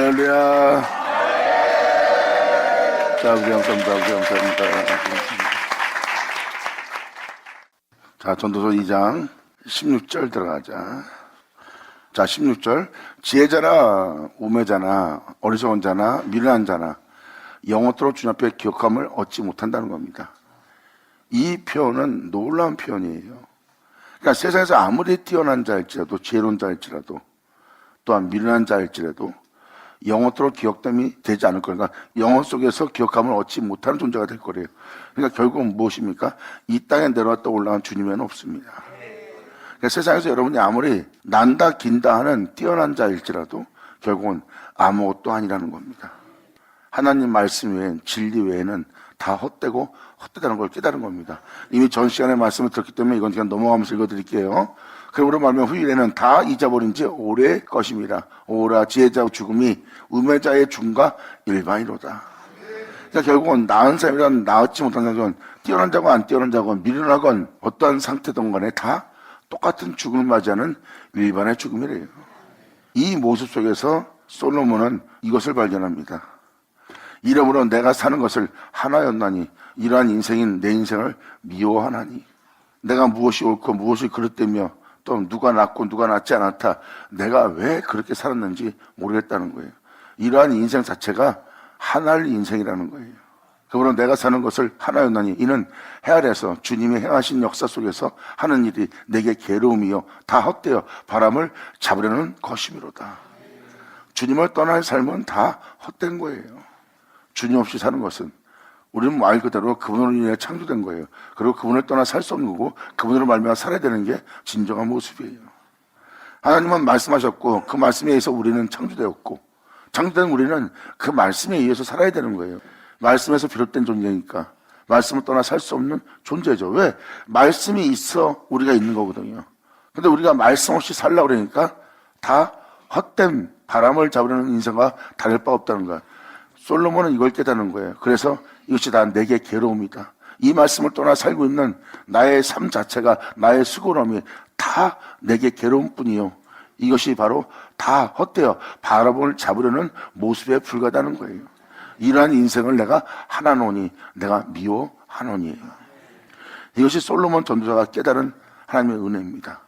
할렐루야. 자, 우리 감사합니다. 자, 전도서 2장 16절 들어가자. 자, 16절. 지혜자나 우매자나 어리석은 자나 미련한 자나 영원토록 주님 앞에 기억함을 얻지 못한다는 겁니다. 이 표현은 놀라운 표현이에요. 그러니까 세상에서 아무리 뛰어난 자일지라도, 지혜로운 자일지라도, 또한 미련한 자일지라도 영원토록 기억됨이 되지 않을 거니까 영원 속에서 기억함을 얻지 못하는 존재가 될 거래요. 그러니까 결국은 무엇입니까? 이 땅에 내려왔다 올라간 주님에는 없습니다. 그러니까 세상에서 여러분이 아무리 난다 긴다 하는 뛰어난 자일지라도 결국은 아무것도 아니라는 겁니다. 하나님 말씀 외엔, 진리 외에는 다 헛되고 헛되다는 걸 깨달은 겁니다. 이미 전 시간에 말씀을 들었기 때문에 이건 그냥 넘어가면서 읽어드릴게요. 그러므로 말하면 후일에는 다 잊어버린 지 오래의 것입니다. 오라 지혜자 죽음이 우매자의 죽음과 일반이로다. 그러니까 결국은 나은 사람이란 나았지 못한 사람은 뛰어난 자건 안 뛰어난 자건 미련하건 어떠한 상태든 간에 다 똑같은 죽음을 맞이하는 일반의 죽음이래요. 이 모습 속에서 솔로몬은 이것을 발견합니다. 이러므로 내가 사는 것을 하나였나니 이러한 인생인 내 인생을 미워하나니 내가 무엇이 옳고 무엇이 그릇되며 또 누가 낫고 누가 낫지 않았다 내가 왜 그렇게 살았는지 모르겠다는 거예요. 이러한 인생 자체가 하나의 인생이라는 거예요. 그러므로 내가 사는 것을 하나였나니 이는 해 아래에서 주님이 행하신 역사 속에서 하는 일이 내게 괴로움이요 다 헛되어 바람을 잡으려는 것이미로다. 주님을 떠난 삶은 다 헛된 거예요. 주님 없이 사는 것은 우리는 말 그대로 그분으로 인해 창조된 거예요. 그리고 그분을 떠나 살 수 없는 거고 그분으로 말미암아 살아야 되는 게 진정한 모습이에요. 하나님은 말씀하셨고 그 말씀에 의해서 우리는 창조되었고 창조된 우리는 그 말씀에 의해서 살아야 되는 거예요. 말씀에서 비롯된 존재니까 말씀을 떠나 살 수 없는 존재죠. 왜? 말씀이 있어 우리가 있는 거거든요. 근데 우리가 말씀 없이 살려고 그러니까 다 헛된 바람을 잡으려는 인생과 다를 바 없다는 거야. 솔로몬은 이걸 깨닫는 거예요. 그래서 이것이 다 내게 괴로움이다. 이 말씀을 떠나 살고 있는 나의 삶 자체가 나의 수고로움이 다 내게 괴로움뿐이요. 이것이 바로 다 헛되어 바람을 잡으려는 모습에 불과하다는 거예요. 이러한 인생을 내가 하나노니 내가 미워하노니. 이것이 솔로몬 전도자가 깨달은 하나님의 은혜입니다.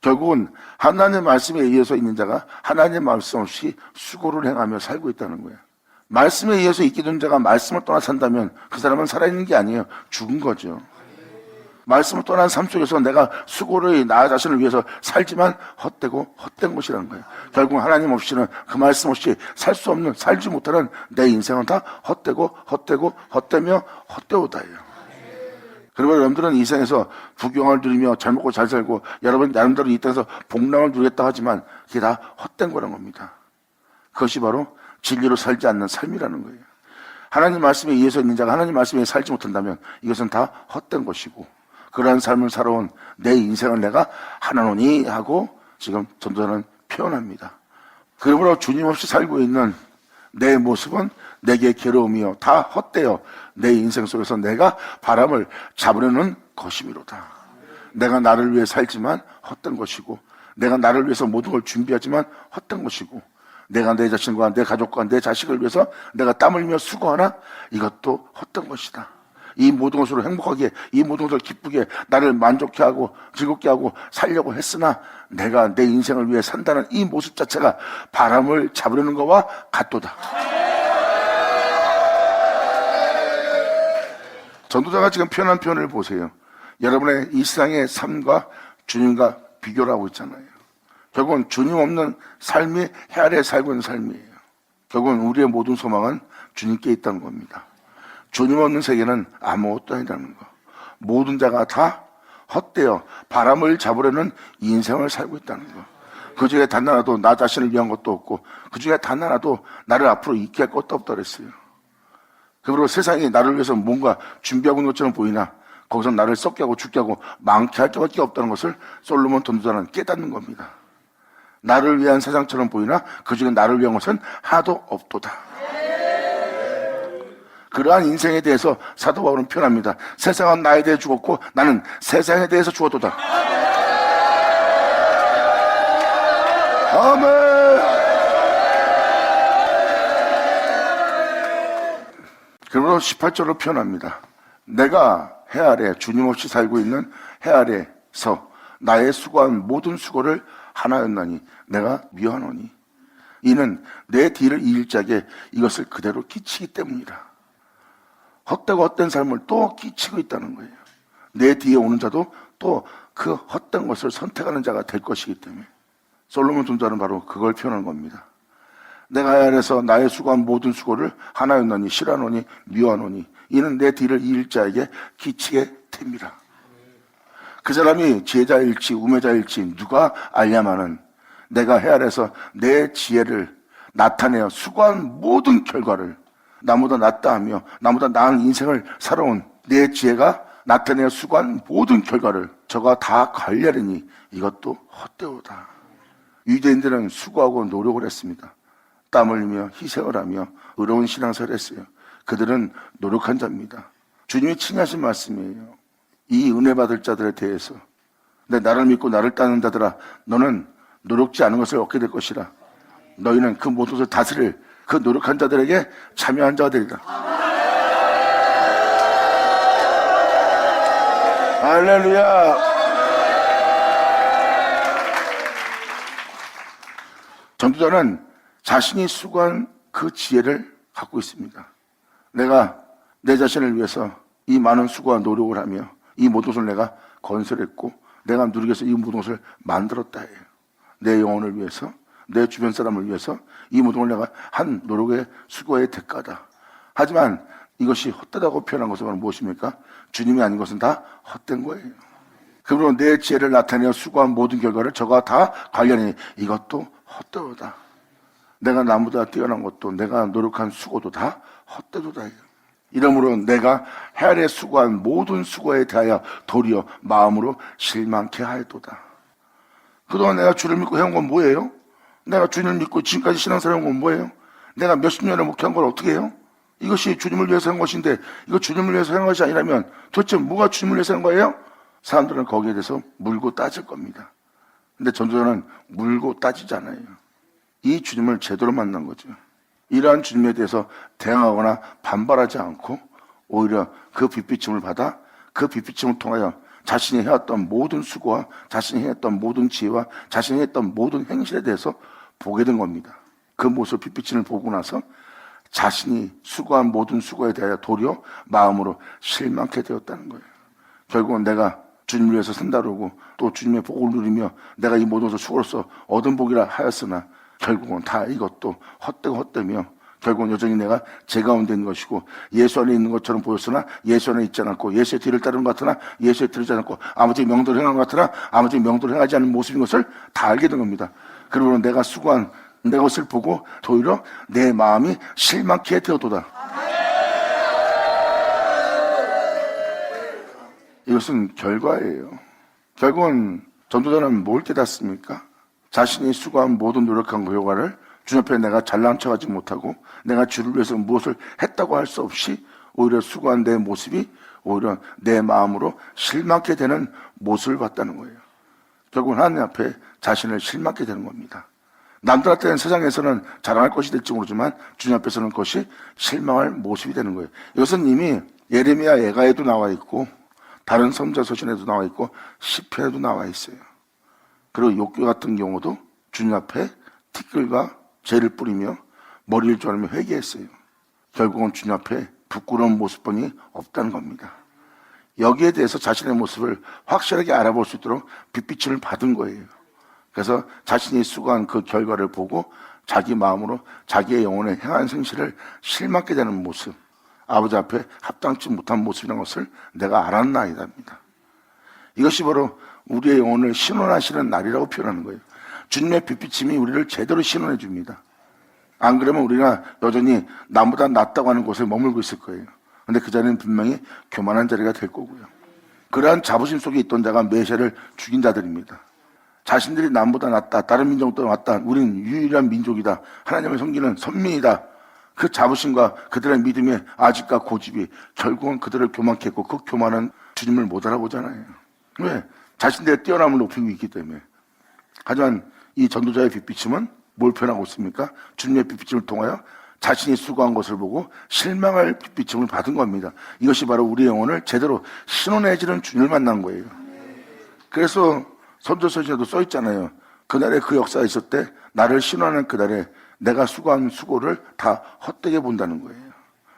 결국은 하나님의 말씀에 의해서 있는 자가 하나님의 말씀 없이 수고를 행하며 살고 있다는 거예요. 말씀에 의해서 있게 된 자가 말씀을 떠나 산다면 그 사람은 살아있는 게 아니에요. 죽은 거죠. 말씀을 떠난 삶 속에서 내가 수고를 나 자신을 위해서 살지만 헛되고 헛된 것이라는 거예요. 결국 하나님 없이는 그 말씀 없이 살 수 없는 살지 못하는 내 인생은 다 헛되고 헛되며 헛되오다예요. 그리고 여러분들은 이 생에서 부경을 누리며 잘 먹고 잘 살고 여러분 나름대로 이 땅에서 복락을 누리겠다 하지만 그게 다 헛된 거란 겁니다. 그것이 바로 진리로 살지 않는 삶이라는 거예요. 하나님 말씀에 의해서 있는 자가 하나님 말씀에 살지 못한다면 이것은 다 헛된 것이고 그러한 삶을 살아온 내 인생을 내가 하나노니 하고 지금 전도자는 표현합니다. 그러므로 주님 없이 살고 있는 내 모습은 내게 괴로움이요 다 헛되어 내 인생 속에서 내가 바람을 잡으려는 것이미로다. 내가 나를 위해 살지만 헛된 것이고 내가 나를 위해서 모든 걸 준비하지만 헛된 것이고 내가 내 자신과 내 가족과 내 자식을 위해서 내가 땀 흘리며 수고하나 이것도 헛된 것이다. 이 모든 것으로 행복하게 이 모든 것을 기쁘게 나를 만족해 하고 즐겁게 하고 살려고 했으나 내가 내 인생을 위해 산다는 이 모습 자체가 바람을 잡으려는 것과 같도다. 전도자가 지금 표현한 표현을 보세요. 여러분의 이 세상의 삶과 주님과 비교를 하고 있잖아요. 결국은 주님 없는 삶이 해 아래에 살고 있는 삶이에요. 결국은 우리의 모든 소망은 주님께 있다는 겁니다. 주님 없는 세계는 아무것도 아니라는 거. 모든 자가 다 헛되어 바람을 잡으려는 인생을 살고 있다는 거. 그 중에 단 하나도 나 자신을 위한 것도 없고 그 중에 단 하나도 나를 앞으로 있게 할 것도 없다 그랬어요. 그리고 세상이 나를 위해서 뭔가 준비하고 있는 것처럼 보이나 거기서 나를 썩게 하고 죽게 하고 망케 할 것밖에 없다는 것을 솔로몬 전도자는 깨닫는 겁니다. 나를 위한 세상처럼 보이나 그 중에 나를 위한 것은 하나도 없도다. 그러한 인생에 대해서 사도 바울은 표현합니다. 세상은 나에 대해 죽었고 나는 세상에 대해서 죽었도다. 아멘. 그러므로 18절로 표현합니다. 내가 해 아래 주님 없이 살고 있는 해 아래서 나의 수고한 모든 수고를 하나였나니 내가 미워하노니 이는 내 뒤를 이을 자에게 이것을 그대로 끼치기 때문이라. 헛되고 헛된 삶을 또 끼치고 있다는 거예요. 내 뒤에 오는 자도 또 그 헛된 것을 선택하는 자가 될 것이기 때문에 솔로몬 존자는 바로 그걸 표현한 겁니다. 내가 해 아래서 나의 수고한 모든 수고를 하나였나니 싫어하노니 미워하노니 이는 내 뒤를 이을 자에게 끼치게 됩니다. 그 사람이 지혜자일지 우매자일지 누가 알냐마는 내가 해 아래서 내 지혜를 나타내어 수고한 모든 결과를 나보다 낫다 하며 나보다 나은 인생을 살아온 내 지혜가 나타내어 수고한 모든 결과를 저가 다 관리하리니 이것도 헛되오다. 유대인들은 수고하고 노력을 했습니다. 땀을 흘리며 희생을 하며 의로운 신앙생활을 했어요. 그들은 노력한 자입니다. 주님이 친하신 말씀이에요. 이 은혜 받을 자들에 대해서 나를 믿고 나를 따르는 자들아 너는 노력지 않은 것을 얻게 될 것이라. 너희는 그 모든 것을 다스릴 그 노력한 자들에게 참여한 자가 되리라. 할렐루야. 전도자는 자신이 수고한 그 지혜를 갖고 있습니다. 내가 내 자신을 위해서 이 많은 수고와 노력을 하며 이 모든 것을 내가 건설했고 내가 누리기 위해서 이 모든 것을 만들었다 해요. 내 영혼을 위해서 내 주변 사람을 위해서 이 모든 걸 내가 한 노력의 수고의 대가다. 하지만 이것이 헛되다고 표현한 것은 무엇입니까? 주님이 아닌 것은 다 헛된 거예요. 그러므로 내 지혜를 나타내어 수고한 모든 결과를 저가 다 관련해 이것도 헛되도다. 내가 나보다 뛰어난 것도 내가 노력한 수고도 다 헛되도다. 이러므로 내가 해 아래 수고한 모든 수고에 대하여 도리어 마음으로 실망케 하였도다. 그동안 내가 주를 믿고 해온 건 뭐예요? 내가 주님을 믿고 지금까지 신앙생활 해온 건 뭐예요? 내가 몇십 년을 목회한 걸 어떻게 해요? 이것이 주님을 위해서 한 것인데 이거 주님을 위해서 한 것이 아니라면 도대체 뭐가 주님을 위해서 한 거예요? 사람들은 거기에 대해서 물고 따질 겁니다. 근데 전도자는 물고 따지잖아요. 이 주님을 제대로 만난 거죠. 이러한 주님에 대해서 대항하거나 반발하지 않고 오히려 그 빛비침을 받아 그 빛비침을 통하여 자신이 해왔던 모든 수고와 자신이 해왔던 모든 지혜와 자신이 했던 모든 행실에 대해서 보게 된 겁니다. 그 모습 빛비침을 보고 나서 자신이 수고한 모든 수고에 대하여 도리어 마음으로 실망케 되었다는 거예요. 결국은 내가 주님을 위해서 산다 그러고 또 주님의 복을 누리며 내가 이 모든 것을 수고로서 얻은 복이라 하였으나 결국은 다 이것도 헛되고 헛되며 결국은 여전히 내가 제 가운데 있는 것이고 예수 안에 있는 것처럼 보였으나 예수 안에 있지 않았고 예수의 뒤를 따르는 것 같으나 예수의 뒤를 따르지 않았고 아무튼 명도를 행하는 것 같으나 아무튼 명도를 행하지 않는 모습인 것을 다 알게 된 겁니다. 그러므로 내가 수고한 내 것을 보고 도리어 내 마음이 실망케 되어도다. 이것은 결과예요. 결국은 전도자는 뭘 깨닫습니까? 자신이 수고한 모든 노력한 결과를 주님 앞에 내가 잘난 척하지 못하고 내가 주를 위해서 무엇을 했다고 할 수 없이 오히려 수고한 내 모습이 오히려 내 마음으로 실망케 되는 모습을 봤다는 거예요. 결국은 하나님 앞에 자신을 실망케 되는 겁니다. 남들한테는 세상에서는 자랑할 것이 될지 모르지만 주님 앞에서는 그것이 실망할 모습이 되는 거예요. 이것은 이미 예레미야 예가에도 나와 있고 다른 선지자 서신에도 나와 있고 시편에도 나와 있어요. 그리고 욥기 같은 경우도 주님 앞에 티끌과 죄를 뿌리며 머리를 조아리며 회개했어요. 결국은 주님 앞에 부끄러운 모습뿐이 없다는 겁니다. 여기에 대해서 자신의 모습을 확실하게 알아볼 수 있도록 빛비침을 받은 거예요. 그래서 자신이 수고한 그 결과를 보고 자기 마음으로 자기의 영혼의 행한 생실을 실망케 되는 모습, 아버지 앞에 합당치 못한 모습이라는 것을 내가 알았나이다입니다. 이것이 바로 우리의 영혼을 신원하시는 날이라고 표현하는 거예요. 주님의 빛비침이 우리를 제대로 신원해 줍니다. 안 그러면 우리가 여전히 남보다 낫다고 하는 곳에 머물고 있을 거예요. 그런데 그 자리는 분명히 교만한 자리가 될 거고요. 그러한 자부심 속에 있던 자가 메시아를 죽인 자들입니다. 자신들이 남보다 낫다, 다른 민족보다 낫다, 우리는 유일한 민족이다, 하나님을 섬기는 선민이다, 그 자부심과 그들의 믿음의 아직과 고집이 결국은 그들을 교만케 했고 그 교만은 주님을 못 알아보잖아요. 왜? 자신들의 뛰어남을 높이고 있기 때문에. 하지만 이 전도자의 빛비침은 뭘 표현하고 있습니까? 주님의 빛비침을 통하여 자신이 수고한 것을 보고 실망할 비침을 받은 겁니다. 이것이 바로 우리 영혼을 제대로 신원해지는 주님을 만난 거예요. 그래서 선조서신에도 써 있잖아요. 그날에 그 역사가 있을 때 나를 신원하는 그날에 내가 수고한 수고를 다 헛되게 본다는 거예요.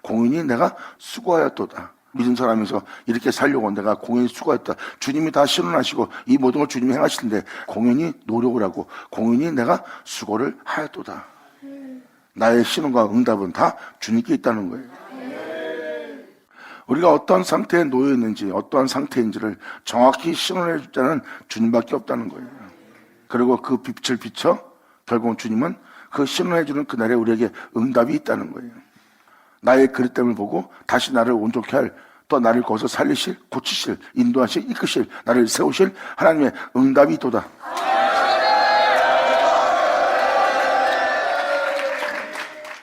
공인이 내가 수고하였도다. 믿은 사람에서 이렇게 살려고 내가 공연히 수고했다. 주님이 다 신원하시고 이 모든 걸 주님이 행하시는데 공연히 노력을 하고 공연히 내가 수고를 하였도다. 나의 신원과 응답은 다 주님께 있다는 거예요. 우리가 어떠한 상태에 놓여 있는지 어떠한 상태인지를 정확히 신원해 줄 자는 주님밖에 없다는 거예요. 그리고 그 빛을 비춰 결국은 주님은 그 신원해 주는 그날에 우리에게 응답이 있다는 거예요. 나의 그릇됨을 보고 다시 나를 온전케 할, 또 나를 거기서 살리실, 고치실, 인도하실, 이끄실, 나를 세우실 하나님의 응답이 있도다.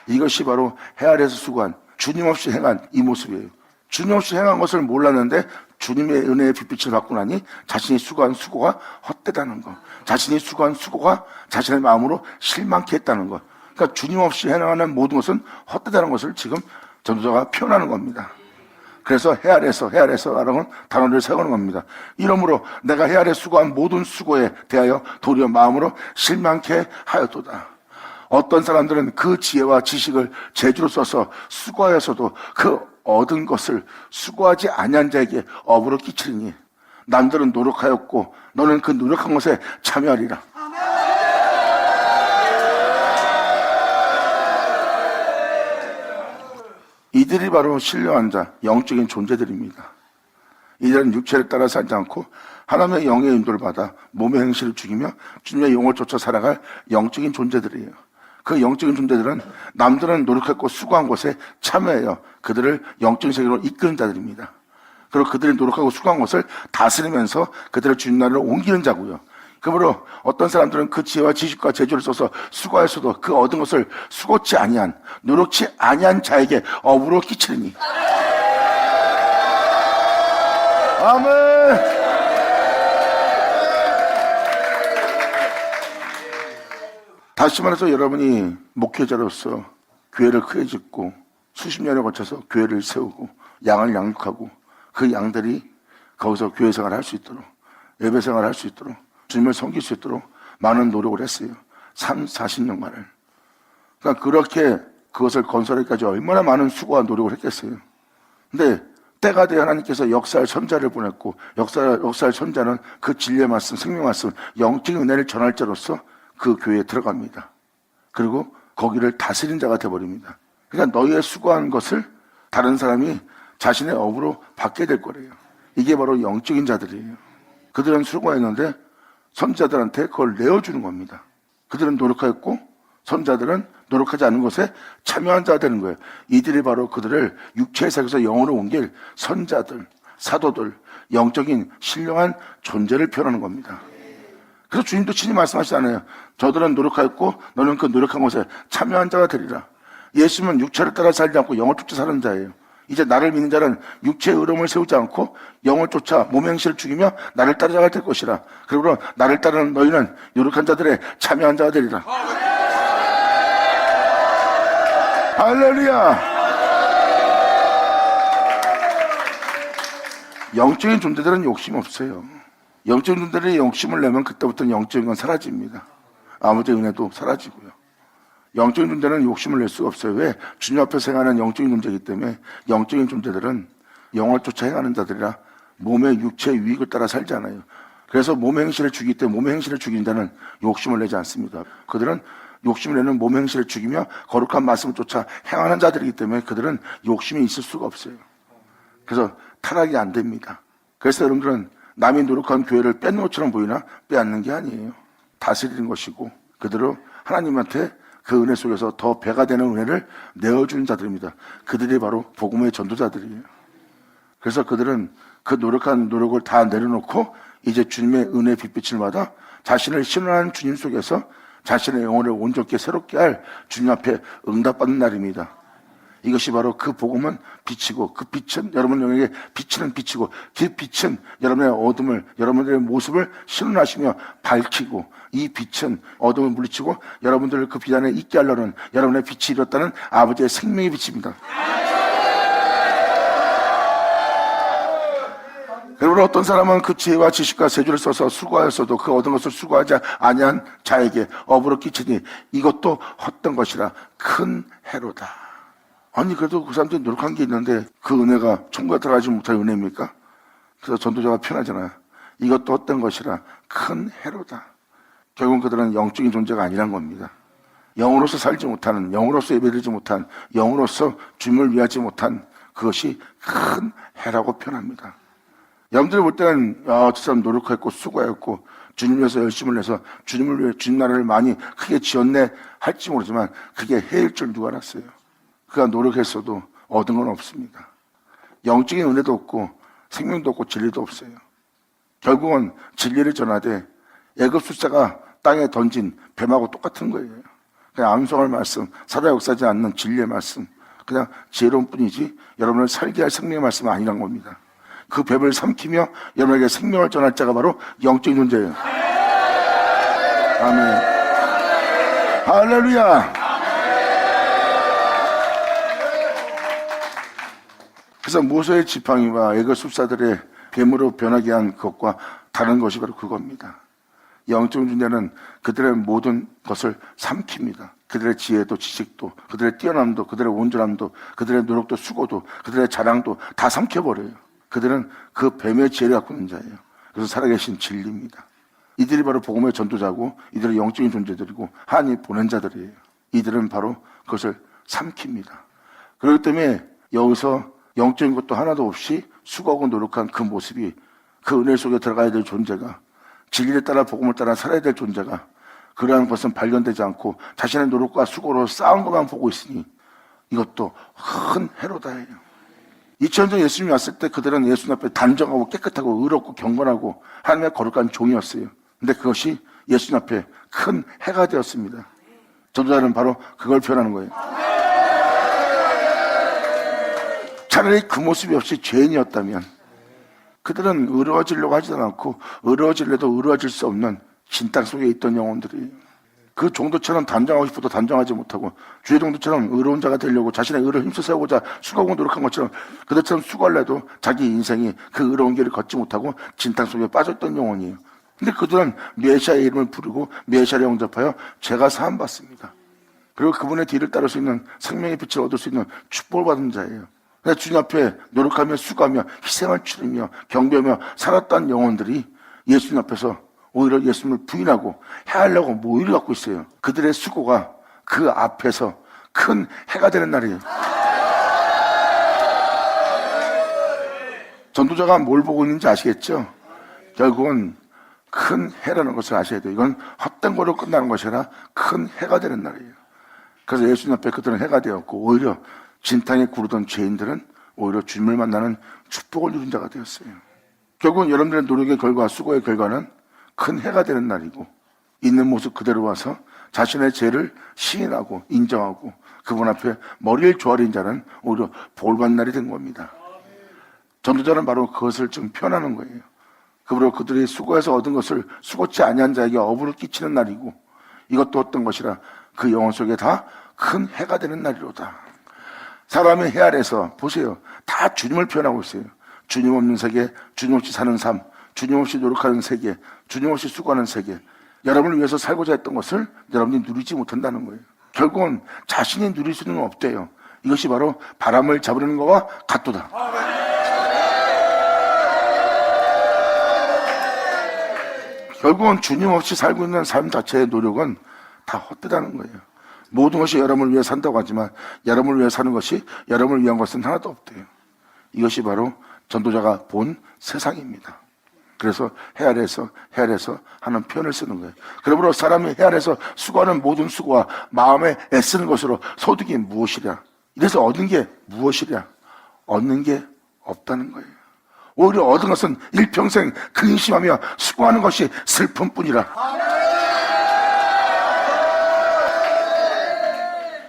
이것이 바로 해 아래에서 수고한, 주님 없이 행한 이 모습이에요. 주님 없이 행한 것을 몰랐는데 주님의 은혜의 빛빛을 받고 나니 자신이 수고한 수고가 헛되다는 것, 자신이 수고한 수고가 자신의 마음으로 실망케 했다는 것. 그러니까 주님 없이 행하는 모든 것은 헛되다는 것을 지금 전도자가 표현하는 겁니다. 그래서 해 아래서라는 단어를 세우는 겁니다. 이러므로 내가 해 아래 수고한 모든 수고에 대하여 도리어 마음으로 실망케 하였도다. 어떤 사람들은 그 지혜와 지식을 재주로 써서 수고하여서도 그 얻은 것을 수고하지 아니한 자에게 업으로 끼치리니 남들은 노력하였고 너는 그 노력한 것에 참여하리라. 이들이 바로 신령한 자, 영적인 존재들입니다. 이들은 육체를 따라 살지 않고 하나님의 영의 인도를 받아 몸의 행실을 죽이며 주님의 영을 쫓아 살아갈 영적인 존재들이에요. 그 영적인 존재들은 남들은 노력했고 수고한 것에 참여해요. 그들을 영적인 세계로 이끄는 자들입니다. 그리고 그들이 노력하고 수고한 것을 다스리면서 그들을 주님 나라로 옮기는 자고요. 그러므로 어떤 사람들은 그 지혜와 지식과 재주를 써서 수고하였어도 그 얻은 것을 수고치 아니한, 노력치 아니한 자에게 업으로 끼치리니. 아멘. 다시 말해서 여러분이 목회자로서 교회를 크게 짓고 수십 년에 걸쳐서 교회를 세우고 양을 양육하고 그 양들이 거기서 교회 생활을 할 수 있도록, 예배 생활을 할 수 있도록, 주님을 섬길 수 있도록 많은 노력을 했어요. 40년간을. 그러니까 그렇게 그것을 건설하기까지 얼마나 많은 수고와 노력을 했겠어요. 근데 때가 되어 하나님께서 역사할 선자를 보냈고 역사할 선자는 그 진리의 말씀, 생명 말씀, 영적인 은혜를 전할 자로서 그 교회에 들어갑니다. 그리고 거기를 다스린 자가 되어버립니다. 그러니까 너희의 수고한 것을 다른 사람이 자신의 업으로 받게 될 거래요. 이게 바로 영적인 자들이에요. 그들은 수고했는데 선자들한테 그걸 내어주는 겁니다. 그들은 노력하였고 선자들은 노력하지 않은 것에 참여한 자가 되는 거예요. 이들이 바로 그들을 육체의 세계에서 영으로 옮길 선자들, 사도들, 영적인 신령한 존재를 표현하는 겁니다. 그래서 주님도 친히 말씀하시잖아요. 저들은 노력하였고 너는 그 노력한 것에 참여한 자가 되리라. 예수님은 육체를 따라 살지 않고 영을 쫓아 사는 자예요. 이제 나를 믿는 자는 육체의 의로움을 세우지 않고 영을 쫓아 몸의 행실을 죽이며 나를 따라가야 될 것이라. 그러므로 나를 따르는 너희는 노력한 자들의 참여한 자가 되리라. 할렐루야. 영적인 존재들은 욕심 없어요. 영적인 존재들이 욕심을 내면 그때부터는 영적인 건 사라집니다. 아무의 은혜도 사라지고요. 영적인 존재는 욕심을 낼 수가 없어요. 왜? 주님 앞에서 행하는 영적인 존재이기 때문에 영적인 존재들은 영을 쫓아 행하는 자들이라 몸의 육체의 유익을 따라 살잖아요. 그래서 몸의 행실을 죽이기 때문에 몸의 행실을 죽이는 자는 욕심을 내지 않습니다. 그들은 욕심을 내는 몸의 행실을 죽이며 거룩한 말씀을 쫓아 행하는 자들이기 때문에 그들은 욕심이 있을 수가 없어요. 그래서 타락이 안 됩니다. 그래서 여러분들은 남이 노력한 교회를 뺏는 것처럼 보이나 빼앗는 게 아니에요. 다스리는 것이고 그대로 하나님한테 그 은혜 속에서 더 배가 되는 은혜를 내어주는 자들입니다. 그들이 바로 복음의 전도자들이에요. 그래서 그들은 그 노력한 노력을 다 내려놓고 이제 주님의 은혜의 빛빛을 받아 자신을 신원한 주님 속에서 자신의 영혼을 온전히 새롭게 할 주님 앞에 응답받는 날입니다. 이것이 바로 그 복음은 빛이고, 그 빛은 여러분에게 비치는 빛이고, 그 빛은 여러분의 어둠을, 여러분들의 모습을 신원하시며 밝히고, 이 빛은 어둠을 물리치고 여러분들을 그 빛 안에 있게 하려는 여러분의 빛이 이뤘다는 아버지의 생명의 빛입니다. 그러므로 어떤 사람은 그 지혜와 지식과 세주를 써서 수고하였어도 그 얻은 것을 수고하지 아니한 자에게 업으로 끼치니 이것도 헛된 것이라 큰 해로다. 아니 그래도 그 사람들이 노력한 게 있는데 그 은혜가 천국에 들어가지 못할 은혜입니까? 그래서 전도자가 편하잖아요. 이것도 헛된 것이라 큰 해로다. 결국은 그들은 영적인 존재가 아니란 겁니다. 영으로서 살지 못하는, 영으로서 예배드리지 못한, 영으로서 주님을 위하지 못한 그것이 큰 해라고 표현합니다. 여러분들이 볼 때는 저 사람 노력했고 수고했고 주님 위해서 열심을 내서 주님을 위해 주님 나라를 많이 크게 지었네 할지 모르지만 그게 해일 줄 누가 알았어요. 그가 노력했어도 얻은 건 없습니다. 영적인 은혜도 없고 생명도 없고 진리도 없어요. 결국은 진리를 전하되 애굽술사가 땅에 던진 뱀하고 똑같은 거예요. 그냥 암송할 말씀, 살아 역사하지 않는 진리의 말씀, 그냥 지혜로운 뿐이지 여러분을 살게 할 생명의 말씀은 아니란 겁니다. 그 뱀을 삼키며 여러분에게 생명을 전할 자가 바로 영적인 존재예요. 아멘. 할렐루야. 그래서 모세의 지팡이와 애굽술사들의 뱀으로 변하게 한 것과 다른 것이 바로 그겁니다. 영적인 존재는 그들의 모든 것을 삼킵니다. 그들의 지혜도 지식도 그들의 뛰어남도 그들의 온전함도 그들의 노력도 수고도 그들의 자랑도 다 삼켜버려요. 그들은 그 뱀의 지혜를 갖고 있는 자예요. 그래서 살아계신 진리입니다. 이들이 바로 복음의 전도자고 이들은 영적인 존재들이고 하나님이 보낸 자들이에요. 이들은 바로 그것을 삼킵니다. 그렇기 때문에 여기서 영적인 것도 하나도 없이 수고하고 노력한 그 모습이 그 은혜 속에 들어가야 될 존재가 진리를 따라 복음을 따라 살아야 될 존재가 그러한 것은 발견되지 않고 자신의 노력과 수고로 쌓은 것만 보고 있으니 이것도 큰 해로다예요. 2000년 전 예수님이 왔을 때 그들은 예수님 앞에 단정하고 깨끗하고 의롭고 경건하고 하나님의 거룩한 종이었어요. 근데 그것이 예수님 앞에 큰 해가 되었습니다. 전도자는 바로 그걸 표현하는 거예요. 차라리 그 모습이 없이 죄인이었다면 그들은 의로워지려고 하지도 않고 의로워지려도 의로워질 수 없는 진땅 속에 있던 영혼들이에요. 그 정도처럼 단정하고 싶어도 단정하지 못하고 주의 정도처럼 의로운 자가 되려고 자신의 의를 힘써 세우고자 수고하고 노력한 것처럼 그들처럼 수고하려도 자기 인생이 그 의로운 길을 걷지 못하고 진땅 속에 빠졌던 영혼이에요. 근데 그들은 메시아의 이름을 부르고 메시아를 영접하여 죄가 사함받습니다. 그리고 그분의 뒤를 따를 수 있는 생명의 빛을 얻을 수 있는 축복을 받은 자예요. 주님 앞에 노력하며 수고하며 희생을 치르며 경배하며 살았던 영혼들이 예수님 앞에서 오히려 예수님을 부인하고 해하려고 모의를 갖고 있어요. 그들의 수고가 그 앞에서 큰 해가 되는 날이에요. 전도자가 뭘 보고 있는지 아시겠죠? 결국은 큰 해라는 것을 아셔야 돼요. 이건 헛된 거로 끝나는 것이 아니라 큰 해가 되는 날이에요. 그래서 예수님 앞에 그들은 해가 되었고 오히려 진탕에 구르던 죄인들은 오히려 주님을 만나는 축복을 누린 자가 되었어요. 결국은 여러분들의 노력의 결과, 수고의 결과는 큰 해가 되는 날이고 있는 모습 그대로 와서 자신의 죄를 시인하고 인정하고 그분 앞에 머리를 조아린 자는 오히려 복받는 날이 된 겁니다. 전도자는 바로 그것을 좀 표현하는 거예요. 그러므로 그들이 수고해서 얻은 것을 수고치 아니한 자에게 어부를 끼치는 날이고 이것도 어떤 것이라 그 영혼 속에 다 큰 해가 되는 날이로다. 사람의 해 아래서 보세요. 다 주님을 표현하고 있어요. 주님 없는 세계, 주님 없이 사는 삶, 주님 없이 노력하는 세계, 주님 없이 수고하는 세계. 여러분을 위해서 살고자 했던 것을 여러분이 누리지 못한다는 거예요. 결국은 자신이 누릴 수는 없대요. 이것이 바로 바람을 잡으려는 것과 같도다. 결국은 주님 없이 살고 있는 삶 자체의 노력은 다 헛되다는 거예요. 모든 것이 여러분을 위해 산다고 하지만 여러분을 위해 사는 것이 여러분을 위한 것은 하나도 없대요. 이것이 바로 전도자가 본 세상입니다. 그래서 해 아래에서 하는 표현을 쓰는 거예요. 그러므로 사람이 해 아래에서 수고하는 모든 수고와 마음에 애쓰는 것으로 소득이 무엇이랴? 이래서 얻는 게 무엇이랴? 얻는 게 없다는 거예요. 오히려 얻은 것은 일평생 근심하며 수고하는 것이 슬픔뿐이라.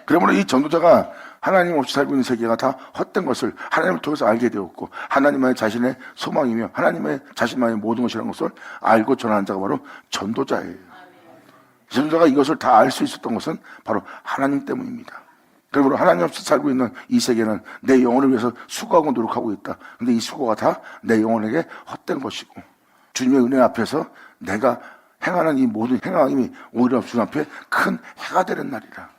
그러므로 이 전도자가 하나님 없이 살고 있는 세계가 다 헛된 것을 하나님을 통해서 알게 되었고 하나님만이 자신의 소망이며 하나님의 자신만의 모든 것이라는 것을 알고 전하는 자가 바로 전도자예요. 전도자가 이것을 다 알 수 있었던 것은 바로 하나님 때문입니다. 그러므로 하나님 없이 살고 있는 이 세계는 내 영혼을 위해서 수고하고 노력하고 있다. 근데 이 수고가 다 내 영혼에게 헛된 것이고 주님의 은혜 앞에서 내가 행하는 이 모든 행함이 오히려 주님 앞에 큰 해가 되는 날이라.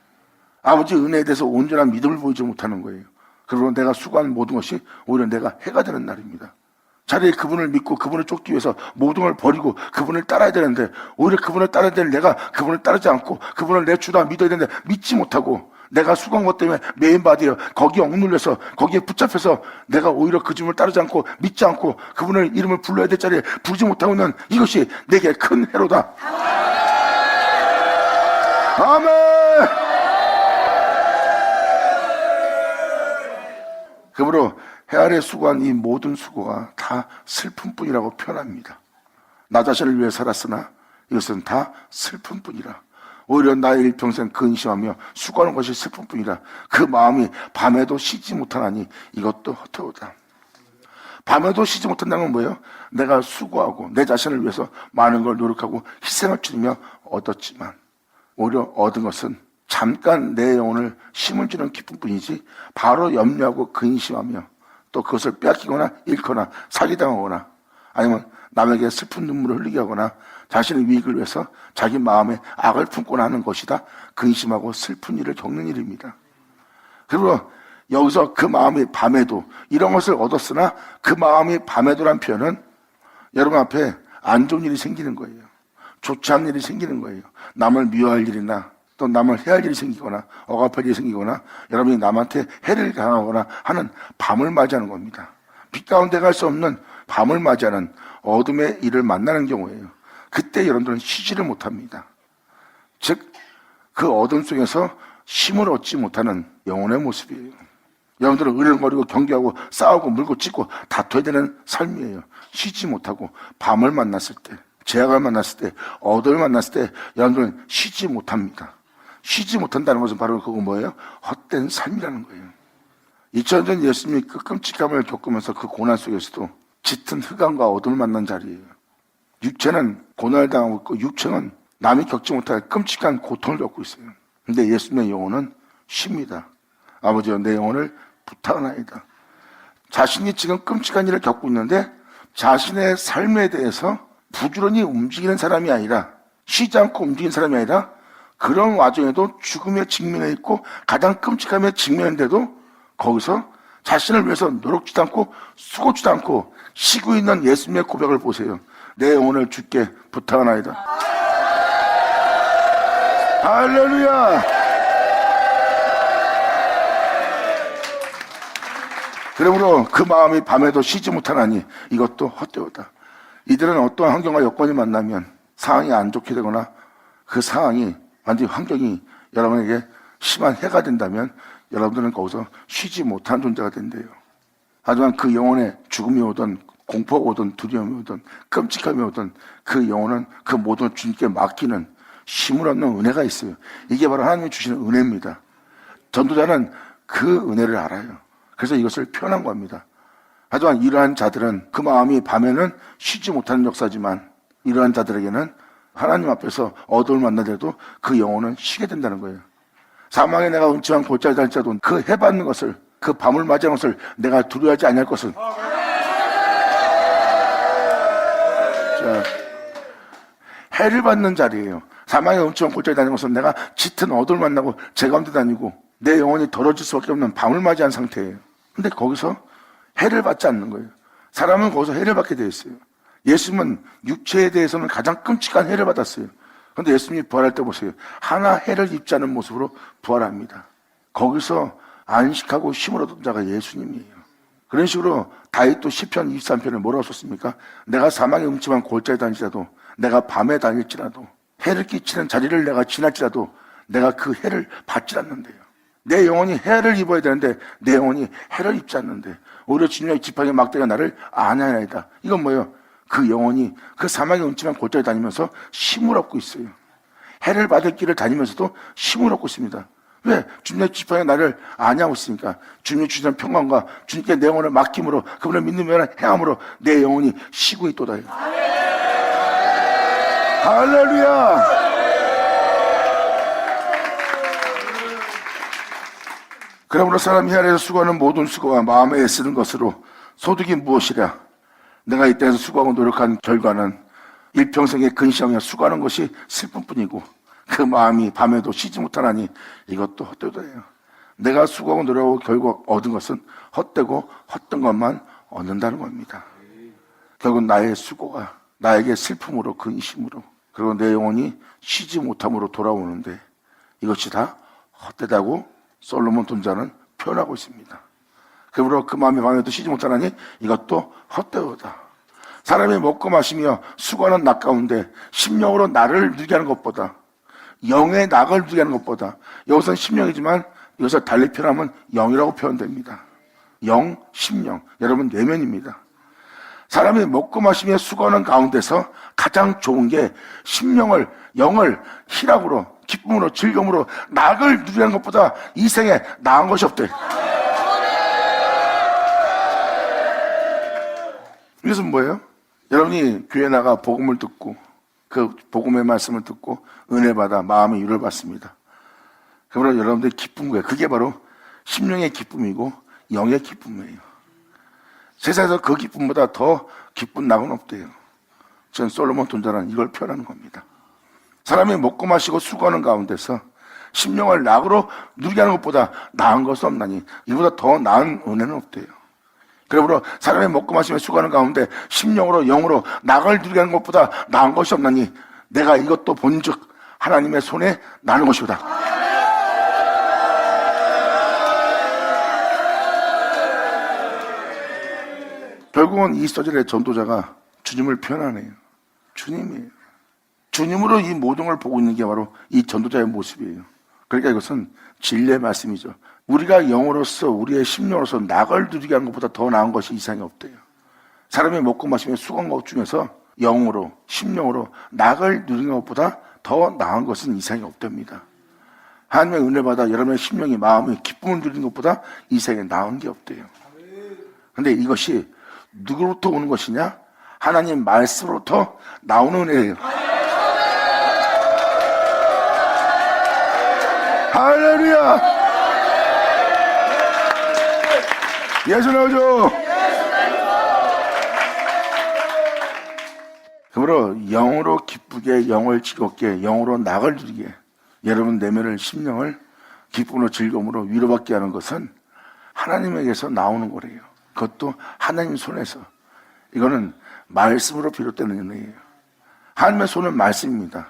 아버지 은혜에 대해서 온전한 믿음을 보이지 못하는 거예요. 그러므로 내가 수고한 모든 것이 오히려 내가 해가 되는 날입니다. 차라리 그분을 믿고 그분을 쫓기 위해서 모든 걸 버리고 그분을 따라야 되는데 오히려 그분을 따라야 될 내가 그분을 따르지 않고 그분을 내 주다 믿어야 되는데 믿지 못하고 내가 수고한 것 때문에 메인바디에 거기에 억눌려서 거기에 붙잡혀서 내가 오히려 그 주님을 따르지 않고 믿지 않고 그분을 이름을 불러야 될 자리에 부르지 못하고 있는 이것이 내게 큰 해로다. 아멘. 그러므로 해 아래 수고한 이 모든 수고가 다 슬픔뿐이라고 표현합니다. 나 자신을 위해 살았으나 이것은 다 슬픔뿐이라. 오히려 나의 일평생 근심하며 수고하는 것이 슬픔뿐이라. 그 마음이 밤에도 쉬지 못하나니 이것도 헛되오다. 밤에도 쉬지 못한다는 건 뭐예요? 내가 수고하고 내 자신을 위해서 많은 걸 노력하고 희생을 치르며 얻었지만 오히려 얻은 것은 잠깐 내 영혼을 힘을 주는 기쁨뿐이지 바로 염려하고 근심하며 또 그것을 빼앗기거나 잃거나 사기당하거나 아니면 남에게 슬픈 눈물을 흘리게 하거나 자신의 유익을 위해서 자기 마음에 악을 품고 하는 것이다. 근심하고 슬픈 일을 겪는 일입니다. 그리고 여기서 그 마음이 밤에도 이런 것을 얻었으나 그 마음이 밤에도란 표현은 여러분 앞에 안 좋은 일이 생기는 거예요. 좋지 않은 일이 생기는 거예요. 남을 미워할 일이나 또 남을 해할 일이 생기거나 억압할 일이 생기거나 여러분이 남한테 해를 당하거나 하는 밤을 맞이하는 겁니다. 빛 가운데 갈 수 없는 밤을 맞이하는 어둠의 일을 만나는 경우에요. 그때 여러분들은 쉬지를 못합니다. 즉 그 어둠 속에서 힘을 얻지 못하는 영혼의 모습이에요. 여러분들은 으르렁거리고 경계하고 싸우고 물고 찢고 다퉈야 되는 삶이에요. 쉬지 못하고 밤을 만났을 때 죄악을 만났을 때 어둠을 만났을 때 여러분들은 쉬지 못합니다. 쉬지 못한다는 것은 바로 그거 뭐예요? 헛된 삶이라는 거예요. 2000년 전 예수님이 그 끔찍함을 겪으면서 그 고난 속에서도 짙은 흑암과 어둠을 만난 자리예요. 육체는 고난을 당하고 있고 육체는 남이 겪지 못할 끔찍한 고통을 겪고 있어요. 근데 예수님의 영혼은 쉽니다. 아버지여 내 영혼을 부탁하나이다. 자신이 지금 끔찍한 일을 겪고 있는데 자신의 삶에 대해서 부지런히 움직이는 사람이 아니라 쉬지 않고 움직이는 사람이 아니라 그런 와중에도 죽음에 직면해 있고 가장 끔찍함에 직면한데도 거기서 자신을 위해서 노력지도 않고 수고지도 않고 쉬고 있는 예수님의 고백을 보세요. 내 영혼을 주께 부탁하나이다. 할렐루야. 그러므로 그 마음이 밤에도 쉬지 못하나니 이것도 헛되었다. 이들은 어떠한 환경과 여건이 만나면 상황이 안 좋게 되거나 그 상황이 완전히 환경이 여러분에게 심한 해가 된다면 여러분들은 거기서 쉬지 못한 존재가 된대요. 하지만 그 영혼에 죽음이 오든 공포가 오든 두려움이 오든 끔찍함이 오든 그 영혼은 그 모든 주님께 맡기는 힘을 얻는 은혜가 있어요. 이게 바로 하나님이 주시는 은혜입니다. 전도자는 그 은혜를 알아요. 그래서 이것을 표현한 겁니다. 하지만 이러한 자들은 그 마음이 밤에는 쉬지 못하는 역사지만 이러한 자들에게는 하나님 앞에서 어둠을 만나더라도 그 영혼은 쉬게 된다는 거예요. 사망에 내가 음침한 골짜기 달지라도 그 해받는 것을 그 밤을 맞이하는 것을 내가 두려워하지 아니할 것은 자, 해를 받는 자리예요. 사망의 음침한 골짜기 다니는 것은 내가 짙은 어둠을 만나고 제 가운데 다니고 내 영혼이 더러질 수밖에 없는 밤을 맞이한 상태예요. 근데 거기서 해를 받지 않는 거예요. 사람은 거기서 해를 받게 되어 있어요. 예수님은 육체에 대해서는 가장 끔찍한 해를 받았어요. 그런데 예수님이 부활할 때 보세요. 하나 해를 입지 않은 모습으로 부활합니다. 거기서 안식하고 힘을 얻은 자가 예수님이에요. 그런 식으로 다윗도 시편 23편을 뭐라고 썼습니까? 내가 사망의 음침한 골짜기 다닐지라도 내가 밤에 다닐지라도 해를 끼치는 자리를 내가 지날지라도 내가 그 해를 받지 않는데요. 내 영혼이 해를 입어야 되는데 내 영혼이 해를 입지 않는데 오히려 주님의 지팡이 막대가 나를 안하나이다. 이건 뭐예요? 그 영혼이 그 사막의 음침한 골짜기 다니면서 힘을 얻고 있어요. 해를 받을 길을 다니면서도 힘을 얻고 있습니다. 왜? 주님의 지팡이 나를 안위하고 있으니까. 주님이 주시는 평강과 주님께 내 영혼을 맡김으로 그분을 믿는 행함으로 내 영혼이 쉬고 있도다. 할렐루야. 그러므로 사람이 아래에서 수고하는 모든 수고가 마음에 애쓰는 것으로 소득이 무엇이랴? 내가 이 땅에서 수고하고 노력한 결과는 일평생의 근시형에 수고하는 것이 슬픔뿐이고 그 마음이 밤에도 쉬지 못하나니 이것도 헛되도예요. 내가 수고하고 노력하고 결국 얻은 것은 헛되고 헛된 것만 얻는다는 겁니다. 결국 나의 수고가 나에게 슬픔으로 근심으로 그리고 내 영혼이 쉬지 못함으로 돌아오는데 이것이 다 헛되다고 솔로몬 돈자는 표현하고 있습니다. 그러므로 그 마음이 밤에도 쉬지 못하나니 이것도 헛되도다. 사람이 먹고 마시며 수고하는 낙 가운데 심령으로 나를 누리게 하는 것보다 영의 낙을 누리게 하는 것보다 여기서는 심령이지만 이것을 달리 표현하면 영이라고 표현됩니다. 영, 심령, 여러분 내면입니다. 사람이 먹고 마시며 수고하는 가운데서 가장 좋은 게 심령을, 영을 희락으로, 기쁨으로, 즐거움으로 낙을 누리는 것보다 이 생에 나은 것이 없대. 이것은 뭐예요? 여러분이 교회 나가 복음을 듣고 그 복음의 말씀을 듣고 은혜 받아 마음의 위로를 받습니다. 그러므로 여러분들이 기쁜 거예요. 그게 바로 심령의 기쁨이고 영의 기쁨이에요. 세상에서 그 기쁨보다 더 기쁜 낙은 없대요. 전 솔로몬 돈자는 이걸 표현하는 겁니다. 사람이 먹고 마시고 수고하는 가운데서 심령을 낙으로 누리게 하는 것보다 나은 것은 없나니 이보다 더 나은 은혜는 없대요. 그러므로 사람이 먹고 마시며 수고하는 가운데 심령으로 영으로 낙을 누리게 하는 것보다 나은 것이 없나니 내가 이것도 본즉 하나님의 손에 나는 것이다. 결국은 이 소절의 전도자가 주님을 표현하네요. 주님이에요. 주님으로 이 모든 걸 보고 있는 게 바로 이 전도자의 모습이에요. 그러니까 이것은 진리의 말씀이죠. 우리가 영으로서 우리의 심령으로서 낙을 누리게 하는 것보다 더 나은 것이 이상이 없대요. 사람이 먹고 마시며 수고한 것 중에서 영으로 심령으로 낙을 누리는 것보다 더 나은 것은 이상이 없답니다. 하나님의 은혜 받아 여러분의 심령이 마음이 기쁨을 누리는 것보다 이상에 나은 게 없대요. 그런데 이것이 누구로부터 오는 것이냐? 하나님 말씀으로부터 나오는 은혜예요. 할렐루야! 예수 나오죠? 그러므로 영으로 기쁘게, 영을 즐겁게, 영으로 낙을 누리게 여러분 내면을 심령을 기쁨으로 즐거움으로 위로받게 하는 것은 하나님에게서 나오는 거래요. 그것도 하나님 손에서. 이거는 말씀으로 비롯되는 은혜예요. 하나님의 손은 말씀입니다.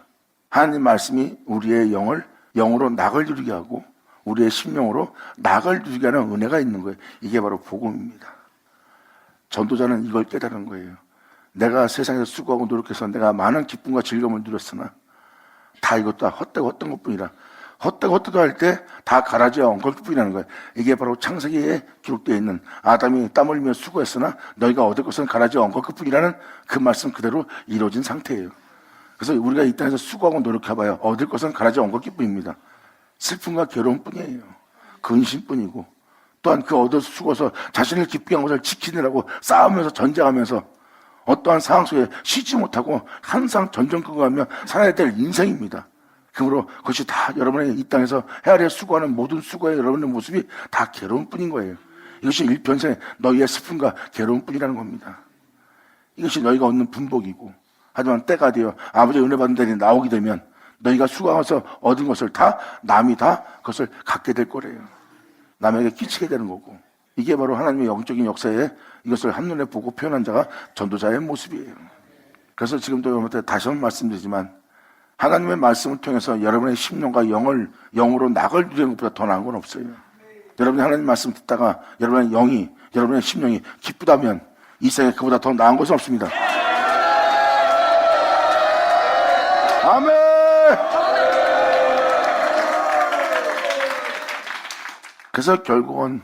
하나님 말씀이 우리의 영을 영으로 낙을 누리게 하고 우리의 심령으로 낙을 누리게 하는 은혜가 있는 거예요. 이게 바로 복음입니다. 전도자는 이걸 깨달은 거예요. 내가 세상에서 수고하고 노력해서 내가 많은 기쁨과 즐거움을 누렸으나 다 이것도 다 헛되고 헛된 것뿐이라. 헛되고 헛되고 할 때 다 가라지와 엉거릴 뿐이라는 거예요. 이게 바로 창세기에 기록되어 있는 아담이 땀 흘리며 수고했으나 너희가 얻을 것은 가라지와 엉거릴 뿐이라는 그 말씀 그대로 이루어진 상태예요. 그래서 우리가 이 땅에서 수고하고 노력해봐야 얻을 것은 가라지와 엉거릴 뿐입니다. 슬픔과 괴로움 뿐이에요. 근심뿐이고 또한 그 얻어서 수고해서 자신을 기쁘게 한 것을 지키느라고 싸우면서 전쟁하면서 어떠한 상황 속에 쉬지 못하고 항상 전전긍긍하며 살아야 될 인생입니다. 그러므로 그것이 다 여러분의 이 땅에서 헤아려 수고하는 모든 수고의 여러분의 모습이 다 괴로움뿐인 거예요. 이것이 일평생 너희의 슬픔과 괴로움뿐이라는 겁니다. 이것이 너희가 얻는 분복이고 하지만 때가 되어 아버지의 은혜 받는 데에 나오게 되면 너희가 수고하면서 얻은 것을 다 남이 다 그것을 갖게 될 거래요. 남에게 끼치게 되는 거고 이게 바로 하나님의 영적인 역사에 이것을 한눈에 보고 표현한 자가 전도자의 모습이에요. 그래서 지금도 여러분한테 다시 한번 말씀드리지만 하나님의 말씀을 통해서 여러분의 심령과 영을 영으로 낙을 누리는 것보다 더 나은 건 없어요. 여러분이 하나님 말씀 듣다가 여러분의 영이 여러분의 심령이 기쁘다면 이 생에 그보다 더 나은 것은 없습니다. 아멘. 그래서 결국은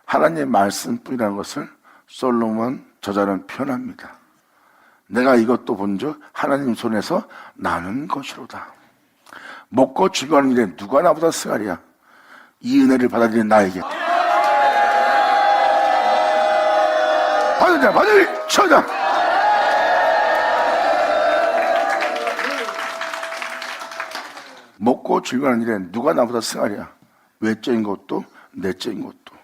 하나님의 말씀뿐이라는 것을 솔로몬 저자는 표현합니다. 내가 이것도 본즉 하나님 손에서 나는 것이로다. 먹고 즐거워하는 일에 누가 나보다 승하랴. 이 은혜를 받아들이는 나에게 받으자 받으리 쳐자. 먹고 즐거워하는 일에 누가 나보다 승하랴. 외적인 것도 내적인 것도.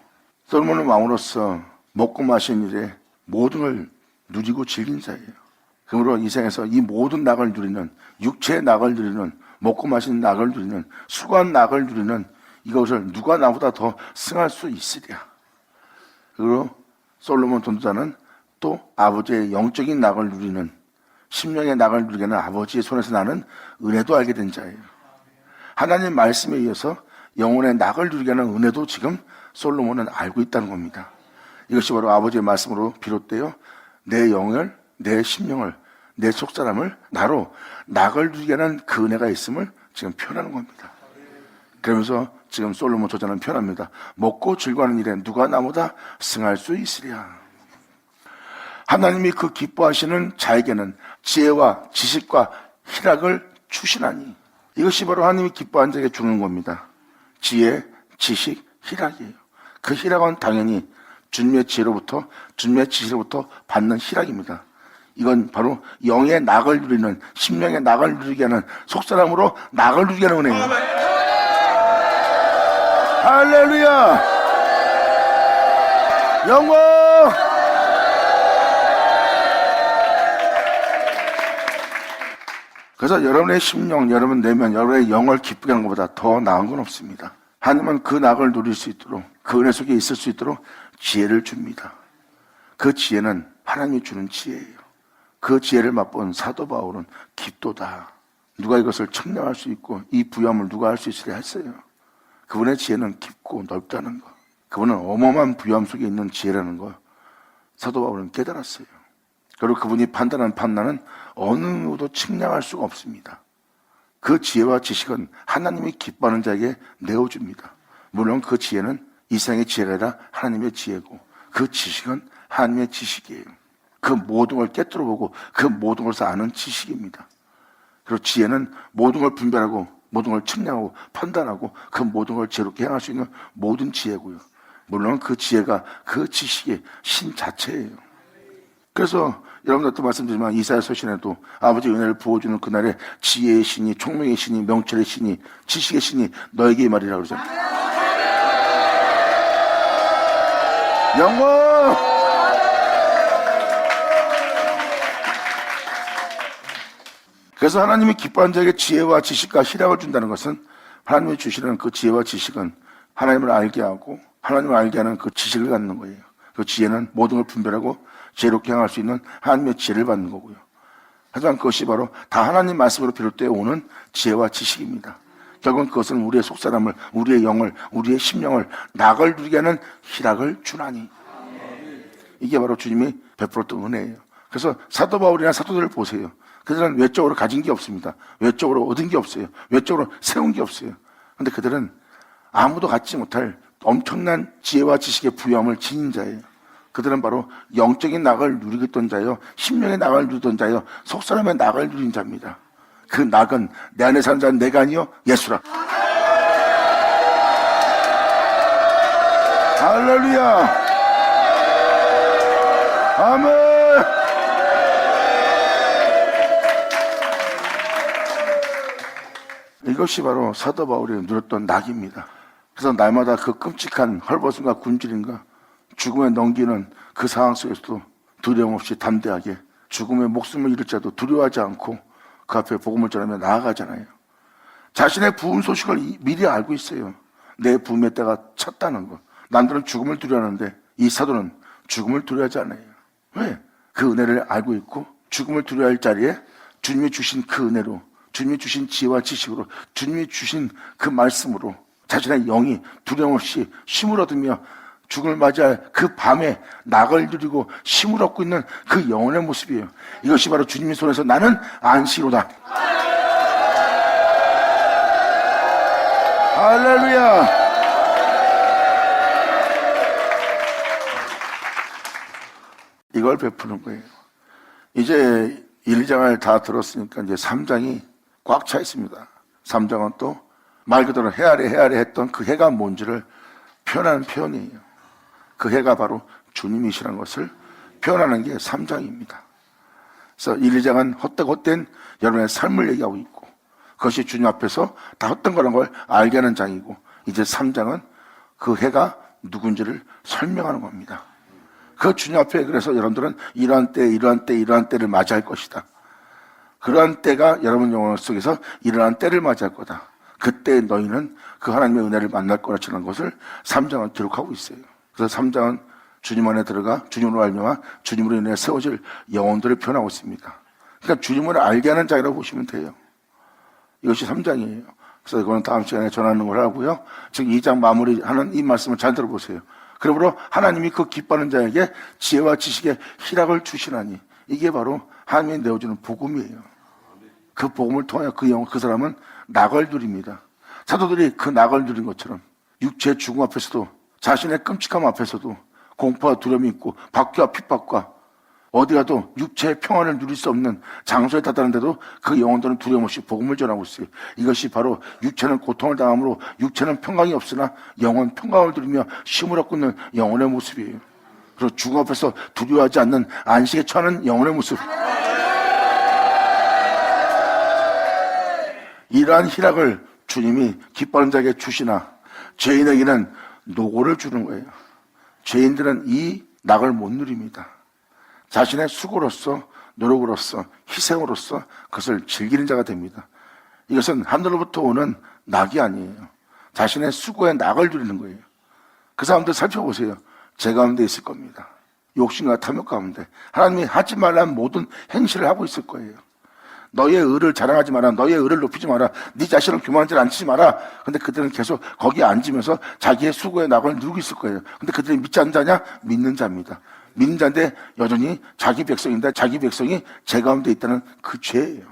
솔로몬은 왕으로서 먹고 마시는 일에 모든 걸 누리고 즐긴 자예요. 그러므로 이 생에서 이 모든 낙을 누리는, 육체의 낙을 누리는, 먹고 마시는 낙을 누리는, 수고한 낙을 누리는 이것을 누가 나보다 더 승할 수 있으랴. 그리고 솔로몬 전도자는 또 아버지의 영적인 낙을 누리는, 심령의 낙을 누리게 하는 아버지의 손에서 나는 은혜도 알게 된 자예요. 하나님 말씀에 의해서 영혼의 낙을 누리게 하는 은혜도 지금 솔로몬은 알고 있다는 겁니다. 이것이 바로 아버지의 말씀으로 비롯되어 내 영을, 내 심령을, 내 속사람을 나로 낙을 누리게 하는 그 은혜가 있음을 지금 표현하는 겁니다. 그러면서 지금 솔로몬 저자는 표현합니다. 먹고 즐거워하는 일에 누가 나보다 승할 수 있으랴. 하나님이 그 기뻐하시는 자에게는 지혜와 지식과 희락을 주시나니. 이것이 바로 하나님이 기뻐하는 자에게 주는 겁니다. 지혜, 지식, 희락이에요. 그 희락은 당연히 주님의 지혜로부터, 주님의 지식으로부터 받는 희락입니다. 이건 바로 영의 낙을 누리는, 심령의 낙을 누리게 하는, 속사람으로 낙을 누리게 하는 은혜예요. 할렐루야! 영광! 그래서 여러분의 심령, 여러분 내면, 여러분의 영을 기쁘게 하는 것보다 더 나은 건 없습니다. 하나님은 그 낙을 누릴 수 있도록, 그 은혜 속에 있을 수 있도록 지혜를 줍니다. 그 지혜는 하나님이 주는 지혜예요. 그 지혜를 맛본 사도 바울은 깊도다. 누가 이것을 측량할 수 있고 이 부여함을 누가 할 수 있으려 했어요. 그분의 지혜는 깊고 넓다는 거, 그분은 어마어마한 부여함 속에 있는 지혜라는 거 사도 바울은 깨달았어요. 그리고 그분이 판단한 판단은 어느 누구도 측량할 수가 없습니다. 그 지혜와 지식은 하나님이 기뻐하는 자에게 내어줍니다. 물론 그 지혜는 이 세상의 지혜가 아니라 하나님의 지혜고, 그 지식은 하나님의 지식이에요. 그 모든 걸 깨뜨려보고 그 모든 것을 아는 지식입니다. 그리고 지혜는 모든 걸 분별하고 모든 걸 측량하고 판단하고 그 모든 걸 지혜롭게 행할 수 있는 모든 지혜고요. 물론 그 지혜가 그 지식의 신 자체예요. 그래서 여러분들도 말씀드리지만 이사야 서신에도 아버지 은혜를 부어주는 그날에 지혜의 신이, 총명의 신이, 명철의 신이, 지식의 신이 너에게 말이라고 그러잖아요. 영광! 그래서 하나님이 기뻐하는 자에게 지혜와 지식과 희락을 준다는 것은 하나님이 주시는 그 지혜와 지식은 하나님을 알게 하고 하나님을 알게 하는 그 지식을 갖는 거예요. 그 지혜는 모든 걸 분별하고 지혜롭게 행할 수 있는 하나님의 지혜를 받는 거고요. 하지만 그것이 바로 다 하나님 말씀으로 비롯되어 오는 지혜와 지식입니다. 결국은 그것은 우리의 속사람을, 우리의 영을, 우리의 심령을 낙을 누리게 하는 희락을 주나니. 이게 바로 주님이 베풀었던 은혜예요. 그래서 사도 바울이나 사도들을 보세요. 그들은 외적으로 가진 게 없습니다. 외적으로 얻은 게 없어요. 외적으로 세운 게 없어요. 그런데 그들은 아무도 갖지 못할 엄청난 지혜와 지식의 부여함을 지닌 자예요. 그들은 바로 영적인 낙을 누리고 있던 자요, 심령의 낙을 누리던 자요, 속사람의 낙을 누린 자입니다. 그 낙은 내 안에 사는 자는 내가 아니요 예수라. 할렐루야. 아멘. 이것이 바로 사도 바울이 누렸던 낙입니다. 그래서 날마다 그 끔찍한 헐벗음과 굶주림과 죽음에 넘기는 그 상황 속에서도 두려움 없이 담대하게 죽음의 목숨을 잃을 자도 두려워하지 않고 그 앞에 복음을 전하며 나아가잖아요. 자신의 부흥 소식을 미리 알고 있어요. 내 부흥의 때가 찼다는 거. 남들은 죽음을 두려워하는데 이 사도는 죽음을 두려워하지 않아요. 왜? 그 은혜를 알고 있고 죽음을 두려워할 자리에 주님이 주신 그 은혜로, 주님이 주신 지혜와 지식으로, 주님이 주신 그 말씀으로 자신의 영이 두려움 없이 쉼을 얻으며 죽음을 맞이할 그 밤에 낙을 누리고 쉼을 얻고 있는 그 영혼의 모습이에요. 이것이 바로 주님의 손에서 나는 안식이로다. 할렐루야. 이걸 베푸는 거예요. 이제 1, 2장을 다 들었으니까 이제 3장이 꽉 차 있습니다. 3장은 또 말 그대로 헤아려 했던 그 해가 뭔지를 표현하는 표현이에요. 그 해가 바로 주님이시라는 것을 표현하는 게 3장입니다. 그래서 1, 2장은 헛된 여러분의 삶을 얘기하고 있고, 그것이 주님 앞에서 다 헛된 거라는 걸 알게 하는 장이고, 이제 3장은 그 해가 누군지를 설명하는 겁니다. 그 주님 앞에 그래서 여러분들은 이러한 때를 맞이할 것이다. 그러한 때가 여러분 영혼 속에서 일어난 때를 맞이할 거다. 그때 너희는 그 하나님의 은혜를 만날 거라는 것을 3장은 기록하고 있어요. 그래서 3장은 주님 안에 들어가 주님으로 알미와 주님으로 인해 세워질 영혼들을 표현하고 있습니다. 그러니까 주님을 알게 하는 장이라고 보시면 돼요. 이것이 3장이에요. 그래서 이거는 다음 시간에 전하는 걸 하고요. 지금 2장 마무리하는 이 말씀을 잘 들어보세요. 그러므로 하나님이 그 기뻐하는 자에게 지혜와 지식의 희락을 주시나니, 이게 바로 하나님이 내어주는 복음이에요. 그 복음을 통해 그 사람은 낙을 누립니다. 사도들이 그 낙을 누린 것처럼 육체의 죽음 앞에서도, 자신의 끔찍함 앞에서도 공포와 두려움이 있고 박해와 핍박과 어디 가도 육체의 평안을 누릴 수 없는 장소에 다다른데도 그 영혼들은 두려움 없이 복음을 전하고 있어요. 이것이 바로 육체는 고통을 당함으로 육체는 평강이 없으나 영혼 평강을 누리며 쉼을 얻고 있는 영혼의 모습이에요. 그리고 죽음 앞에서 두려워하지 않는 안식에 처하는 영혼의 모습. 이러한 희락을 주님이 기뻐하는 자에게 주시나 죄인에게는 노고를 주는 거예요. 죄인들은 이 낙을 못 누립니다. 자신의 수고로서, 노력으로서, 희생으로서 그것을 즐기는 자가 됩니다. 이것은 하늘로부터 오는 낙이 아니에요. 자신의 수고의 낙을 누리는 거예요. 그 사람들 살펴보세요. 제 가운데 있을 겁니다. 욕심과 탐욕 가운데 하나님이 하지 말라는 모든 행실을 하고 있을 거예요. 너의 의를 자랑하지 마라. 너의 의를 높이지 마라. 네 자신을 교만하지 않지 마라. 근데 그들은 계속 거기에 앉으면서 자기의 수고의 낙을 누리고 있을 거예요. 근데 그들이 믿지 않는 자냐? 믿는 자입니다. 믿는 자인데 여전히 자기 백성인데 자기 백성이 제 가운데 있다는 그 죄예요.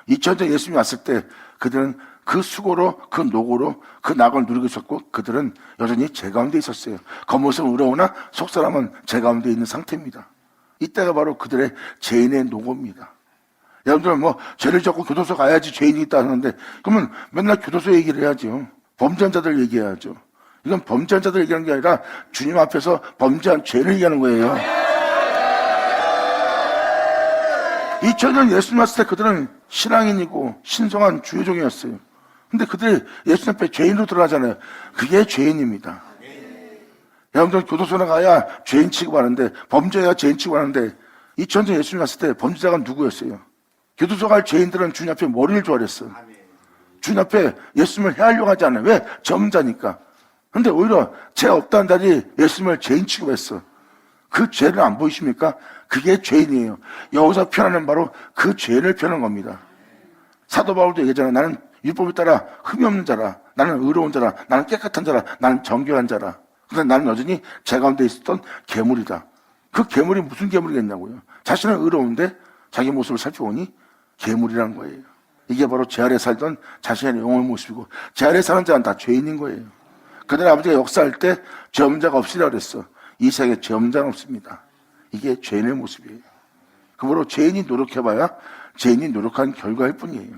2000년 예수님이 왔을 때 그들은 그 수고로, 그 노고로 그 낙을 누리고 있었고, 그들은 여전히 제 가운데 있었어요. 겉모습은 의로우나 속사람은 제 가운데 있는 상태입니다. 이때가 바로 그들의 죄인의 노고입니다. 여러분들은 뭐 죄를 짓고 교도소 가야지 죄인이 있다 하는데, 그러면 맨날 교도소 얘기를 해야죠. 범죄한 자들 얘기해야죠. 이건 범죄한 자들 얘기하는 게 아니라 주님 앞에서 범죄한 죄를 얘기하는 거예요. 2000년 예수님 왔을 때 그들은 신앙인이고 신성한 주의종이었어요. 근데 그들이 예수님 앞에 죄인으로 들어가잖아요. 그게 죄인입니다. 여러분들 교도소에 가야 죄인 취급하는데, 범죄야 죄인 취급하는데, 2000년 예수님 왔을 때 범죄자가 누구였어요? 교도소 갈 죄인들은 주님 앞에 머리를 조아렸어요. 주님 앞에 예수님을 해하려고 하지 않아요. 왜? 점자니까. 근데 오히려 죄 없다는 자들이 예수님을 죄인 취급했어. 그 죄를 안 보이십니까? 그게 죄인이에요. 여기서 표현하는 바로 그 죄를 표현한 겁니다. 사도 바울도 얘기하잖아요. 나는 율법에 따라 흠이 없는 자라. 나는 의로운 자라. 나는 깨끗한 자라. 나는 정결한 자라. 그런데 나는 여전히 제 가운데 있었던 괴물이다. 그 괴물이 무슨 괴물이겠냐고요. 자신은 의로운데 자기 모습을 살펴보니 괴물이라는 거예요. 이게 바로 제 아래 살던 자신의 영혼의 모습이고, 제 아래 사는 자는 다 죄인인 거예요. 그들 아버지가 역사할 때 죄 없는 자가 없으리라 그랬어. 이 세상에 죄 없는 자는 없습니다. 이게 죄인의 모습이에요. 그러므로 죄인이 노력해봐야 죄인이 노력한 결과일 뿐이에요.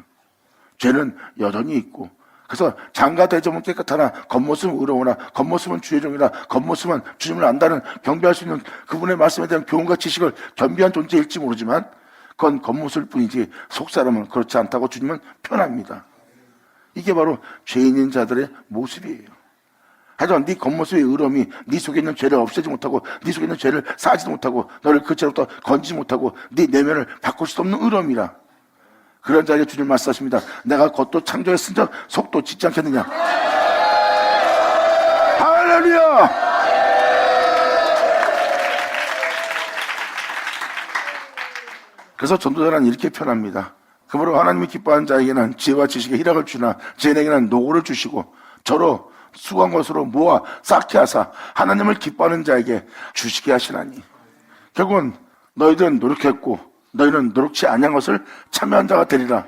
죄는 여전히 있고, 그래서 장가 대접은 깨끗하나 겉모습은 의로우나 겉모습은 주의 종이라 겉모습은 주님을 안다는 경배할 수 있는 그분의 말씀에 대한 교훈과 지식을 겸비한 존재일지 모르지만 그건 겉모습일 뿐이지 속사람은 그렇지 않다고 주님은 표현합니다. 이게 바로 죄인인 자들의 모습이에요. 하지만 네 겉모습의 의로움이 네 속에 있는 죄를 없애지 못하고, 네 속에 있는 죄를 쌓지도 못하고, 너를 그 죄로부터 건지지 못하고 네 내면을 바꿀 수 없는 의로움이라. 그런 자에게 주님 말씀하십니다. 내가 겉도 창조했은즉 속도 짓지 않겠느냐. 할렐루야. 그래서 전도자는 이렇게 표현합니다. 그러므로 하나님이 기뻐하는 자에게는 지혜와 지식의 희락을 주나 죄인에게는 노고를 주시고, 저로 수고한 것으로 모아 쌓게 하사 하나님을 기뻐하는 자에게 주시게 하시나니. 결국은 너희들은 노력했고 너희는 노력치 아니한 것을 참여한 자가 되리라.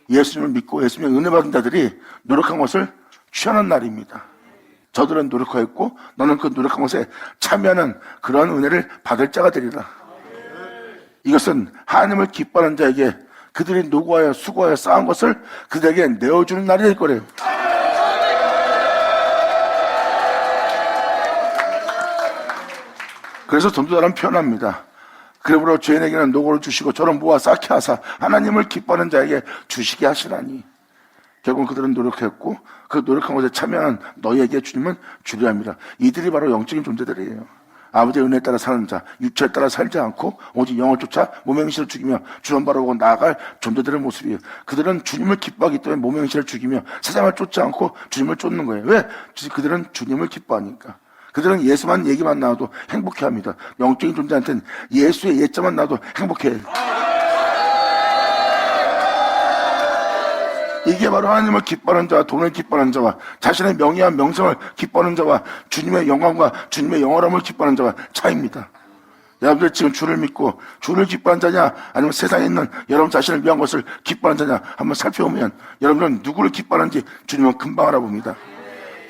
예수님을 믿고 예수님의 은혜 받은 자들이 노력한 것을 취하는 날입니다. 저들은 노력하였고 너는 그 노력한 것에 참여하는 그러한 은혜를 받을 자가 되리라. 이것은 하나님을 기뻐하는 자에게 그들이 노고하여 수고하여 쌓은 것을 그들에게 내어주는 날이 될 거래요. 그래서 전도자는 편합니다. 그러므로 죄인에게는 노고를 주시고 저를 모아 쌓게 하사 하나님을 기뻐하는 자에게 주시게 하시라니. 결국 그들은 노력했고 그 노력한 것에 참여한 너희에게 주님은 주려 합니다. 이들이 바로 영적인 존재들이에요. 아버지의 은혜에 따라 사는 자, 육체에 따라 살지 않고 오직 영을 쫓아 몸의 행실을 죽이며 주님 바라보고 나아갈 존재들의 모습이에요. 그들은 주님을 기뻐하기 때문에 몸의 행실을 죽이며 세상을 쫓지 않고 주님을 쫓는 거예요. 왜? 그들은 주님을 기뻐하니까. 그들은 예수만 얘기만 나와도 행복해합니다. 영적인 존재한테는 예수의 예자만 나와도 행복해해요. 이게 바로 하나님을 기뻐하는 자와 돈을 기뻐하는 자와 자신의 명예와 명성을 기뻐하는 자와 주님의 영광과 주님의 영원함을 기뻐하는 자와 차이입니다. 여러분들 지금 주를 믿고 주를 기뻐하는 자냐 아니면 세상에 있는 여러분 자신을 위한 것을 기뻐하는 자냐 한번 살펴보면 여러분은 누구를 기뻐하는지 주님은 금방 알아봅니다.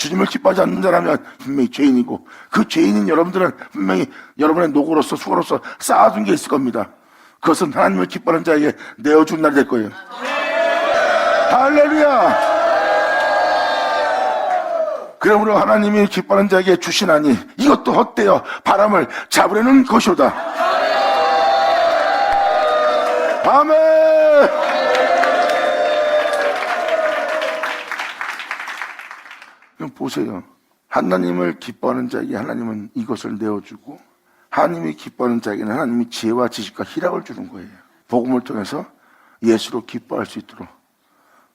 주님을 기뻐하지 않는 자라면 분명히 죄인이고 그 죄인인 여러분들은 분명히 여러분의 노고로서 수고로서 쌓아둔 게 있을 겁니다. 그것은 하나님을 기뻐하는 자에게 내어준 날이 될 거예요. 할렐루야. 그러므로 하나님이 기뻐하는 자에게 주시나니 이것도 헛되어 바람을 잡으려는 것이로다. 아멘. 그럼 보세요. 하나님을 기뻐하는 자에게 하나님은 이것을 내어주고 하나님이 기뻐하는 자에게는 하나님이 지혜와 지식과 희락을 주는 거예요. 복음을 통해서 예수로 기뻐할 수 있도록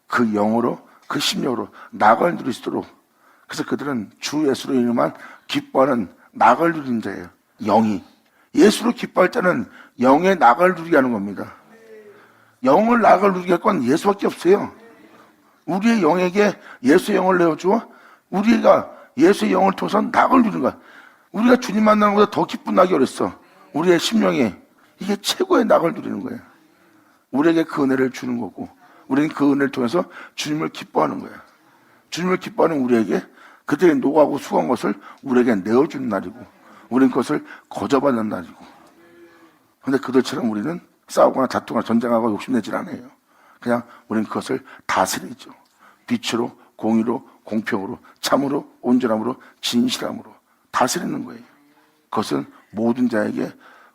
그 영으로 그 심령으로 낙을 누릴 수 있도록. 그래서 그들은 주 예수로 인한 기뻐하는 낙을 누리는 자예요. 영이 예수로 기뻐할 자는 영의 낙을 누리게 하는 겁니다. 영을 낙을 누리게 할 건 예수밖에 없어요. 우리의 영에게 예수의 영을 내어주어 우리가 예수의 영을 통해서 낙을 누리는 거야. 우리가 주님 만나는 것보다 더 기쁜 낙이 어딨어. 우리의 심령에 이게 최고의 낙을 누리는 거예요. 우리에게 그 은혜를 주는 거고 우리는 그 은혜를 통해서 주님을 기뻐하는 거예요. 주님을 기뻐하는 우리에게 그들의 노하고 수고한 것을 우리에게 내어주는 날이고 우리는 그것을 거저받는 날이고. 그런데 그들처럼 우리는 싸우거나 다투거나 전쟁하고 욕심내질 않아요. 그냥 우리는 그것을 다스리죠. 빛으로 공의로 공평으로 참으로 온전함으로 진실함으로 다스리는 거예요. 그것은 모든 자에게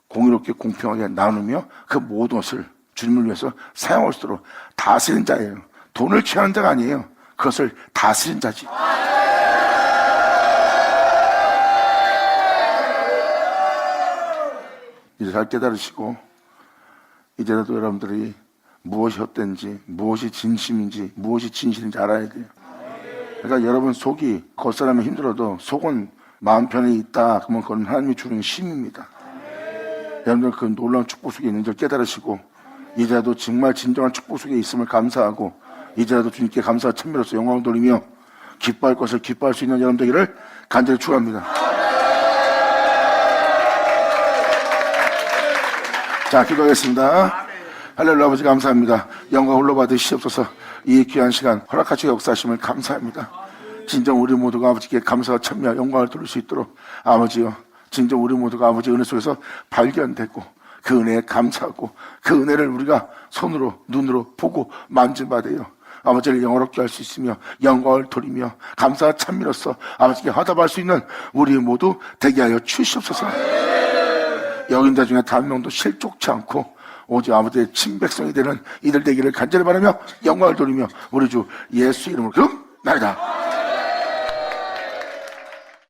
공의롭게 공평하게 나누며 그 모든 것을 주님을 위해서 사용할 수 있도록 다스리는 자예요. 돈을 취하는 자가 아니에요. 그것을 다스리는 자지. 이제 잘 깨달으시고 이제라도 여러분들이 무엇이 헛된지 무엇이 진심인지 무엇이 진실인지 알아야 돼요. 그러니까 여러분 속이 겉사람이 힘들어도 속은 마음 편히 있다. 그러면 그건 하나님이 주는 힘입니다. 여러분들 그 놀라운 축복 속에 있는 줄 깨달으시고 이제라도 정말 진정한 축복 속에 있음을 감사하고 이제라도 주님께 감사와 찬미로서 영광을 돌리며 기뻐할 것을 기뻐할 수 있는 여러분 되기를 간절히 축원합니다. 자, 기도하겠습니다. 할렐루야. 아버지 감사합니다. 영광 홀로 받으시옵소서. 이 귀한 시간 허락하시고 역사하심을 감사합니다. 진정 우리 모두가 아버지께 감사와 찬미와 영광을 돌릴 수 있도록 아버지요, 진정 우리 모두가 아버지 은혜 속에서 발견되고 그 은혜에 감사하고 그 은혜를 우리가 손으로 눈으로 보고 만져봐대요. 아버지를 영화롭게 할 수 있으며 영광을 돌리며 감사와 찬미로서 아버지께 화답할 수 있는 우리 모두 되게 하여 주시옵소서. 여긴 자 중에 단 명도 실족치 않고 오직 아버지의 친백성이 되는 이들 되기를 간절히 바라며 영광을 돌리며 우리 주 예수 이름으로 기도합니다.